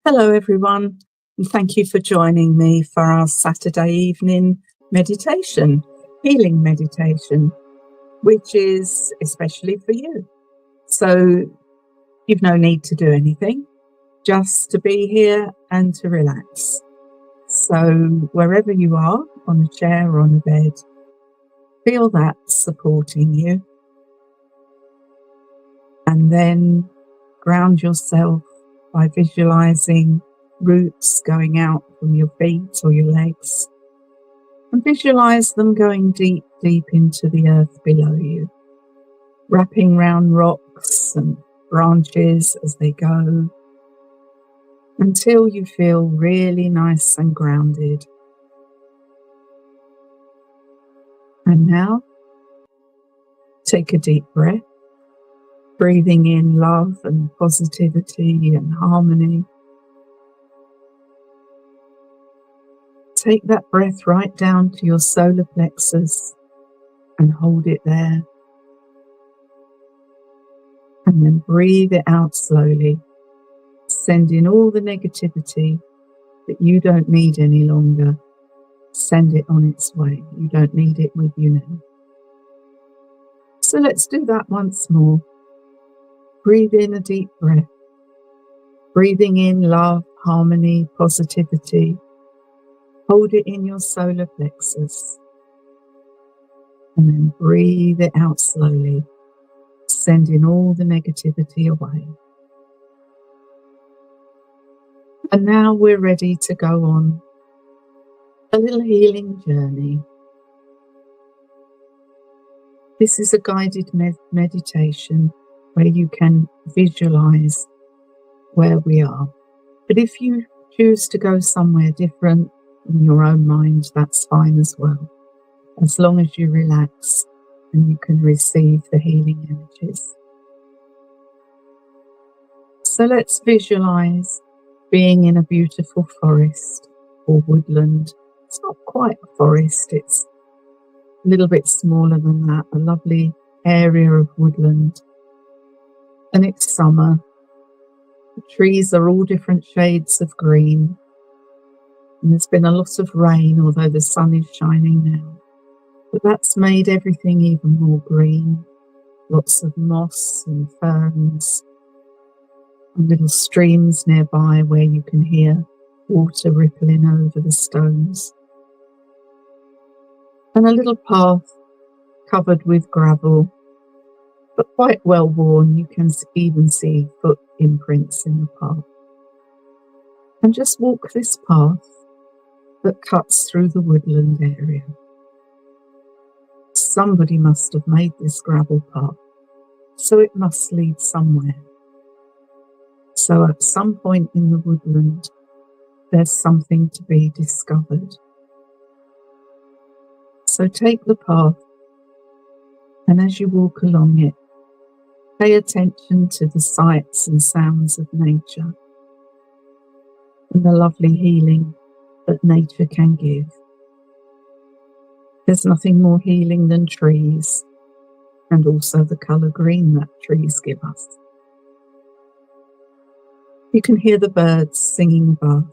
Hello everyone, and thank you for joining me for our Saturday evening meditation, healing meditation, which is especially for you. So you've no need to do anything, just to be here and to relax. So wherever you are, on a chair or on a bed, feel that supporting you. And then ground yourself by visualizing roots going out from your feet or your legs, and visualize them going deep, deep into the earth below you, wrapping round rocks and branches as they go, until you feel really nice and grounded. And now, take a deep breath, breathing in love and positivity and harmony. Take that breath right down to your solar plexus and hold it there. And then breathe it out slowly, sending all the negativity that you don't need any longer. Send it on its way. You don't need it with you now. So let's do that once more. Breathe in a deep breath, breathing in love, harmony, positivity. Hold it in your solar plexus, and then breathe it out slowly, sending all the negativity away. And now we're ready to go on a little healing journey. This is a guided meditation where you can visualize where we are. But if you choose to go somewhere different in your own mind, that's fine as well, as long as you relax and you can receive the healing energies. So let's visualize being in a beautiful forest or woodland. It's not quite a forest, it's a little bit smaller than that, a lovely area of woodland. And it's summer. The trees are all different shades of green. And there's been a lot of rain, although the sun is shining now. But that's made everything even more green. Lots of moss and ferns, and little streams nearby where you can hear water rippling over the stones. And a little path covered with gravel, but quite well worn. You can even see foot imprints in the path. And just walk this path that cuts through the woodland area. Somebody must have made this gravel path, so it must lead somewhere. So at some point in the woodland, there's something to be discovered. So take the path, and as you walk along it, pay attention to the sights and sounds of nature and the lovely healing that nature can give. There's nothing more healing than trees, and also the colour green that trees give us. You can hear the birds singing above,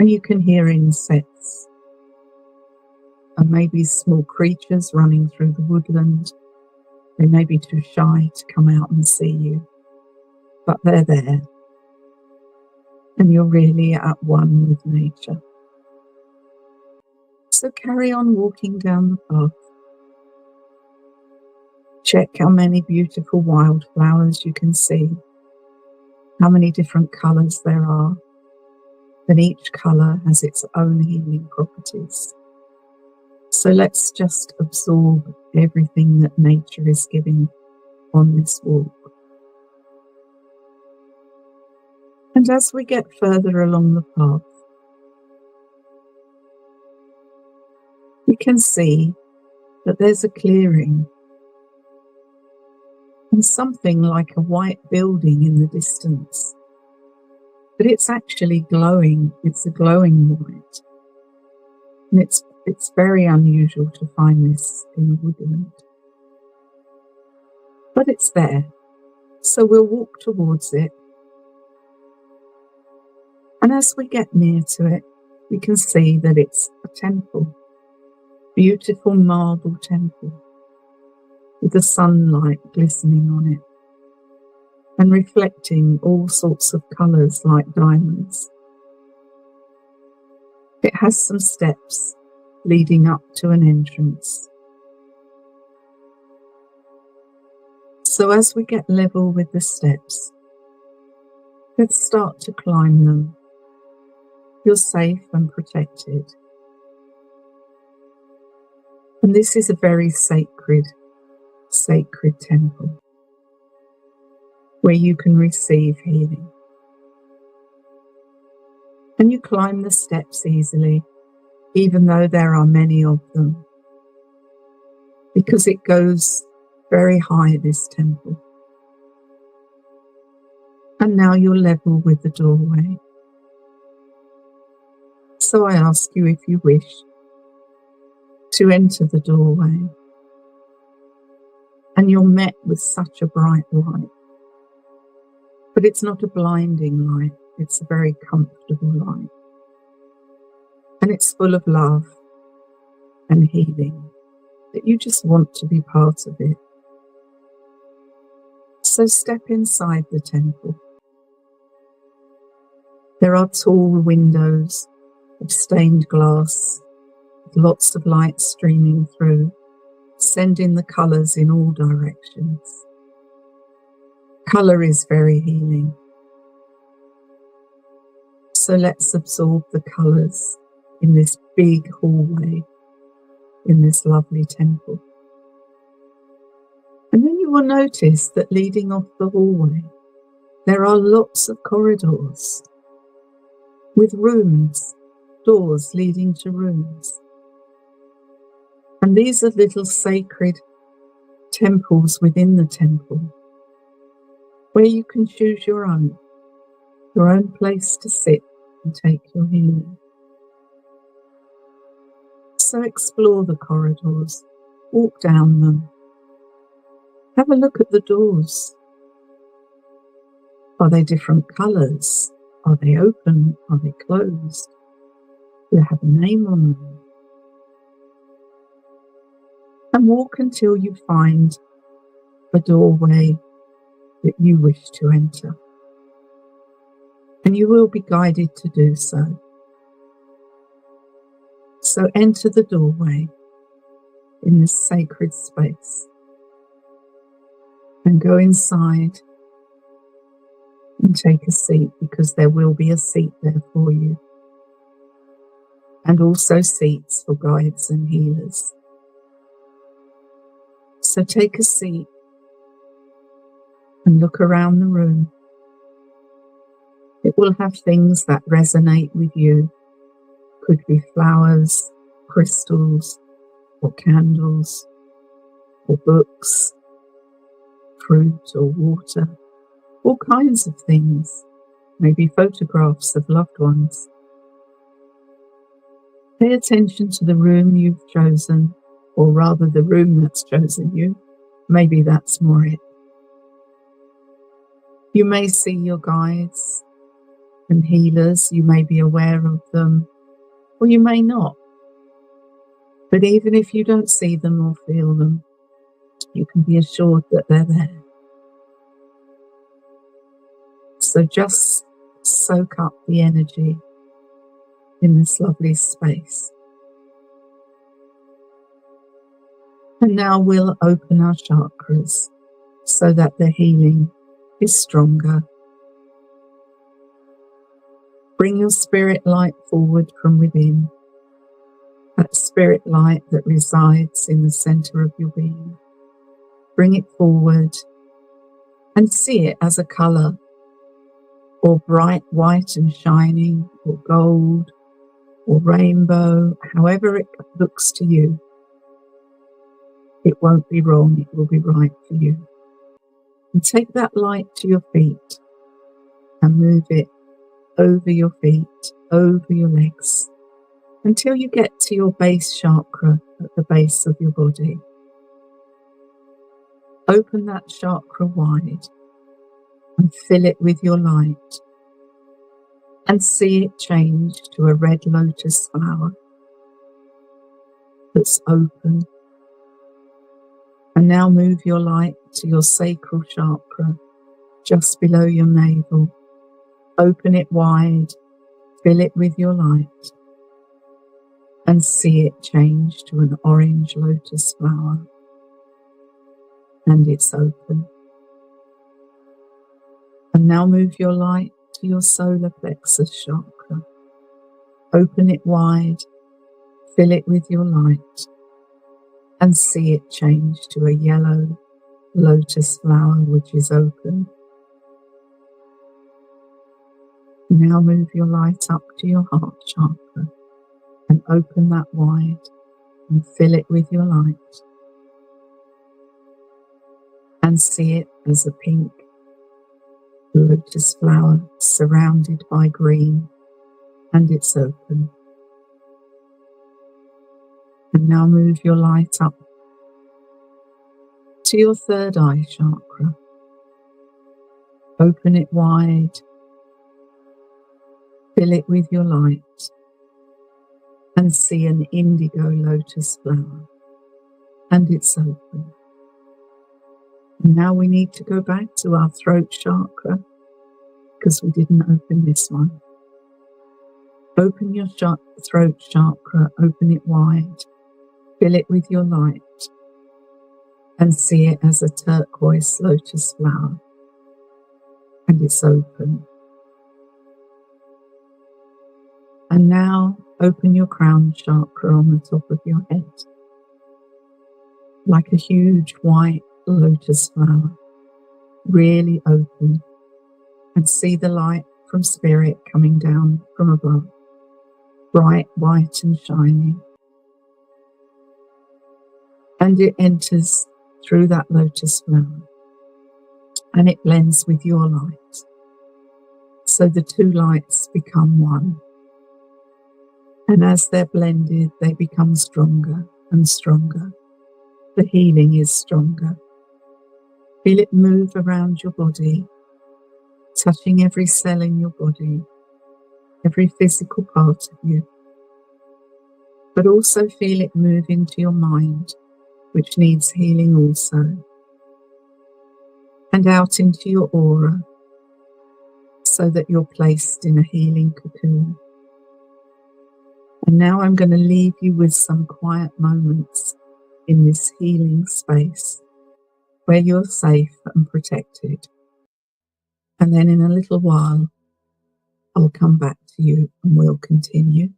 and you can hear insects, and maybe small creatures running through the woodland. They may be too shy to come out and see you, but they're there, and you're really at one with nature. So carry on walking down the path. Check how many beautiful wildflowers you can see, how many different colours there are, and each colour has its own healing properties. So let's just absorb everything that nature is giving on this walk. And as we get further along the path, we can see that there's a clearing and something like a white building in the distance. But it's actually glowing. It's a glowing white. And it's very unusual to find this in a woodland. But it's there. So we'll walk towards it. And as we get near to it, we can see that it's a temple, beautiful marble temple, with the sunlight glistening on it and reflecting all sorts of colours like diamonds. It has some steps leading up to an entrance. So as we get level with the steps, let's start to climb them. You're safe and protected. And this is a very sacred temple where you can receive healing. And you climb the steps easily, even though there are many of them, because it goes very high, this temple. And now you're level with the doorway. So I ask you, if you wish, to enter the doorway. And you're met with such a bright light. But it's not a blinding light, it's a very comfortable light. And it's full of love and healing, that you just want to be part of it. So step inside the temple. There are tall windows of stained glass, with lots of light streaming through, sending the colours in all directions. Colour is very healing. So let's absorb the colours in this big hallway, in this lovely temple. And then you will notice that leading off the hallway, there are lots of corridors with rooms, doors leading to rooms. And these are little sacred temples within the temple, where you can choose your own place to sit and take your healing. So explore the corridors, walk down them, have a look at the doors. Are they different colours? Are they open? Are they closed? Do they have a name on them? And walk until you find a doorway that you wish to enter. And you will be guided to do so. So enter the doorway in this sacred space and go inside and take a seat, because there will be a seat there for you, and also seats for guides and healers. So take a seat and look around the room. It will have things that resonate with you. Could be flowers, crystals, or candles, or books, fruit or water, all kinds of things, maybe photographs of loved ones. Pay attention to the room you've chosen, or rather the room that's chosen you. Maybe that's more it. You may see your guides and healers, you may be aware of them, or you may not. But even if you don't see them or feel them, you can be assured that they're there. So just soak up the energy in this lovely space. And now we'll open our chakras so that the healing is stronger. Bring your spirit light forward from within, that spirit light that resides in the center of your being. Bring it forward and see it as a color, or bright white and shining, or gold, or rainbow, however it looks to you. It won't be wrong, it will be right for you. And take that light to your feet and move it over your feet, over your legs, until you get to your base chakra at the base of your body. Open that chakra wide and fill it with your light. and see it change to a red lotus flower that's open. And now move your light to your sacral chakra, just below your navel. Open it wide, fill it with your light, and see it change to an orange lotus flower. And it's open. And now move your light to your solar plexus chakra. Open it wide, fill it with your light, and see it change to a yellow lotus flower which is open. Now move your light up to your heart chakra and open that wide and fill it with your light and see it as a pink lotus flower surrounded by green, and it's open. And now move your light up to your third eye chakra. Open it wide, fill it with your light, and see an indigo lotus flower, and it's open. And now we need to go back to our throat chakra because we didn't open this one. Open your throat chakra, open it wide, fill it with your light, and see it as a turquoise lotus flower, and it's open. And now open your crown chakra on the top of your head, like a huge white lotus flower, really open, and see the light from spirit coming down from above, bright, white and shining. And it enters through that lotus flower, and it blends with your light. So the two lights become one. And as they're blended, they become stronger and stronger. The healing is stronger. Feel it move around your body, touching every cell in your body, every physical part of you. But also feel it move into your mind, which needs healing also, and out into your aura, so that you're placed in a healing cocoon. And now I'm going to leave you with some quiet moments in this healing space where you're safe and protected. And then in a little while, I'll come back to you and we'll continue.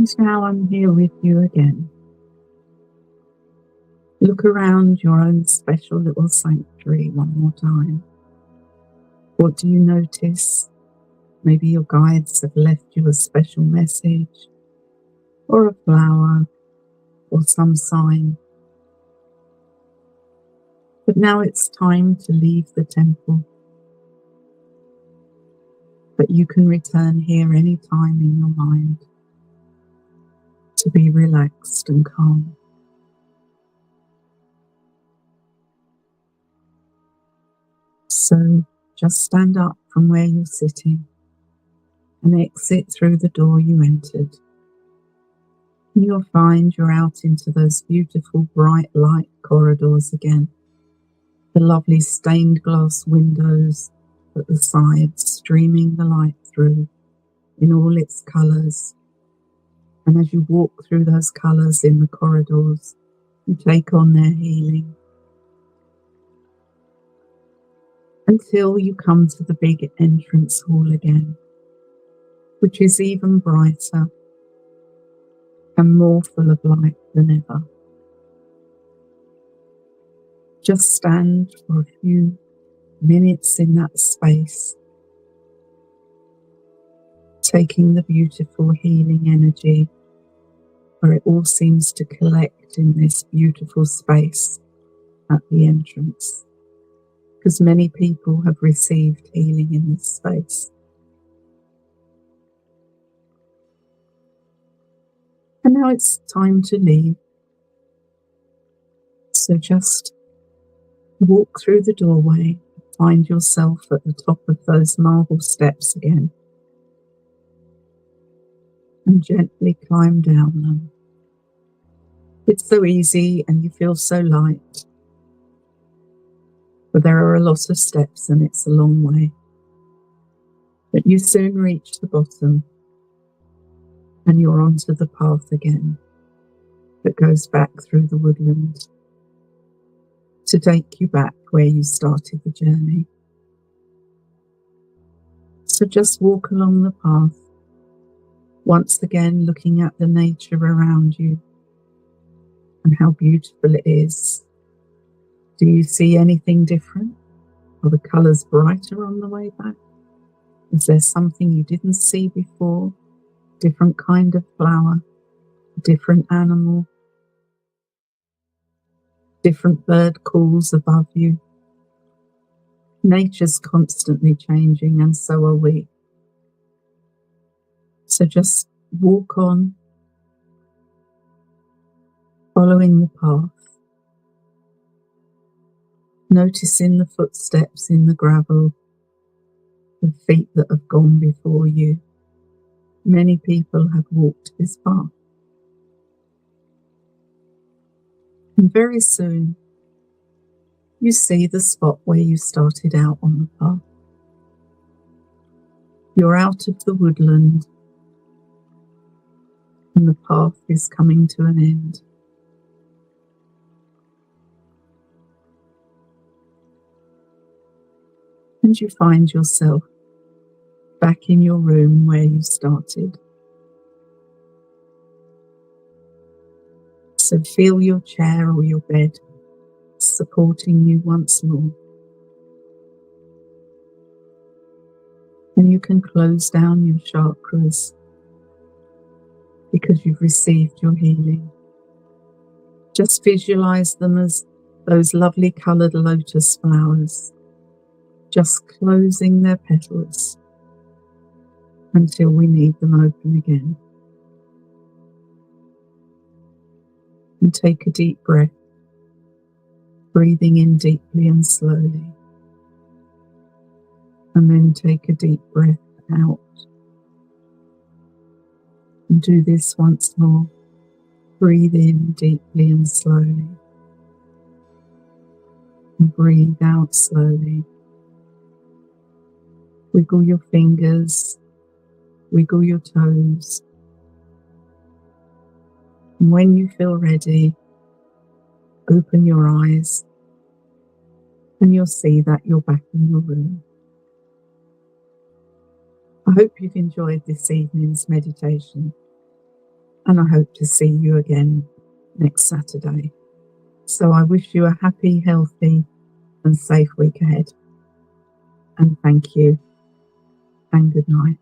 And now I'm here with you again. Look around your own special little sanctuary one more time. What do you notice? Maybe your guides have left you a special message, or a flower, or some sign. But now it's time to leave the temple. But you can return here any time in your mind to be relaxed and calm. So just stand up from where you're sitting and exit through the door you entered. And you'll find you're out into those beautiful bright light corridors again. The lovely stained glass windows at the sides streaming the light through in all its colours. And as you walk through those colours in the corridors, you take on their healing. Until you come to the big entrance hall again, which is even brighter and more full of light than ever. Just stand for a few minutes in that space, taking the beautiful healing energy where it all seems to collect in this beautiful space at the entrance. Because many people have received healing in this space. And now it's time to leave. So just walk through the doorway, find yourself at the top of those marble steps again, and gently climb down them. It's so easy and you feel so light. But there are a lot of steps and it's a long way. But you soon reach the bottom and you're onto the path again that goes back through the woodland to take you back where you started the journey. So just walk along the path, once again looking at the nature around you and how beautiful it is. Do you see anything different? Are the colours brighter on the way back? Is there something you didn't see before? Different kind of flower, different animal, different bird calls above you. Nature's constantly changing and so are we. So just walk on, following the path, noticing the footsteps in the gravel, the feet that have gone before you. Many people have walked this path. And very soon, you see the spot where you started out on the path. You're out of the woodland, and the path is coming to an end. And you find yourself back in your room where you started. So feel your chair or your bed supporting you once more. And you can close down your chakras because you've received your healing. Just visualize them as those lovely coloured lotus flowers, just closing their petals until we need them open again. And take a deep breath, breathing in deeply and slowly. And then take a deep breath out. And do this once more. Breathe in deeply and slowly. And breathe out slowly. Wiggle your fingers, wiggle your toes. And when you feel ready, open your eyes and you'll see that you're back in your room. I hope you've enjoyed this evening's meditation. and I hope to see you again next Saturday. So I wish you a happy, healthy and safe week ahead. And thank you and good night.